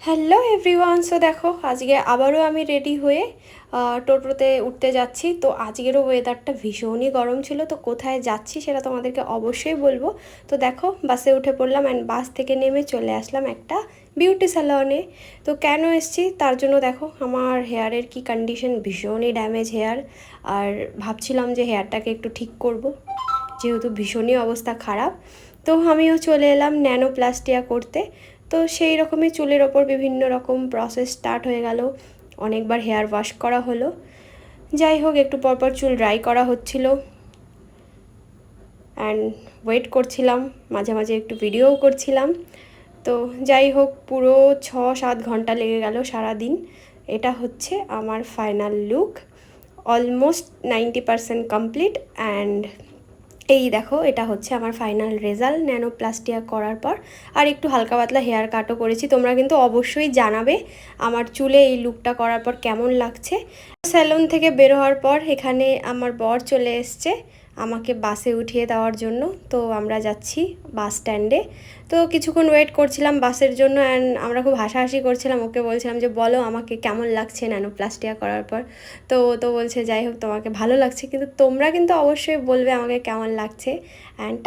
Hello everyone. So দেখো আজকে আবারও আমি রেডি হয়ে টোটোতে উঠতে যাচ্ছি। তো আজকেরও ওয়েদারটা ভীষণই গরম ছিল। তো কোথায় যাচ্ছি সেটা তোমাদেরকে অবশ্যই বলবো। তো দেখো বাসে উঠে পড়লাম অ্যান্ড বাস থেকে নেমে চলে আসলাম একটা বিউটি স্যালনে। তো কেন এসছি তার জন্য দেখো আমার হেয়ারের কি কন্ডিশন, ভীষণই ড্যামেজ হেয়ার। আর ভাবছিলাম যে হেয়ারটাকে একটু ঠিক করব, যেহেতু ভীষণই অবস্থা খারাপ। তো আমিও চলে এলাম ন্যানোপ্লাস্টিয়া করতে। তো সেই রকমই চুলের ওপর বিভিন্ন রকম প্রসেস স্টার্ট হয়ে গেল, অনেকবার হেয়ার ওয়াশ করা হলো। যাই হোক, একটু পরপর চুল ড্রাই করা হচ্ছিল অ্যান্ড ওয়েট করছিলাম, মাঝে মাঝে একটু ভিডিওও করছিলাম। তো যাই হোক, পুরো 6-7 ঘন্টা লেগে গেল সারাদিন। এটা হচ্ছে আমার final look, almost 90% complete. And এই দেখো, এটা হচ্ছে আমার ফাইনাল রেজাল্ট ন্যানোপ্লাস্টিয়া করার পর। আর একটু হালকা পাতলা হেয়ার কাটও করেছি। তোমরা কিন্তু অবশ্যই জানাবে আমার চুলে এই লুকটা করার পর কেমন লাগছে। স্যালন থেকে বের হওয়ার পর এখানে আমার বর চলে এসছে আমাকে বাসে উঠিয়ে দেওয়ার জন্য। তো আমরা যাচ্ছি বাস স্ট্যান্ডে। তো কিছুক্ষণ ওয়েট করছিলাম বাসের জন্য অ্যান্ড আমরা খুব হাসাহাসি করছিলাম। ওকে বলছিলাম যে বলো আমাকে কেমন লাগছে ন্যানোপ্লাস্টিয়া করার পর। তো বলছে যাই হোক তোমাকে ভালো লাগছে, কিন্তু তোমরা কিন্তু অবশ্যই বলবে আমাকে কেমন লাগছে। অ্যান্ড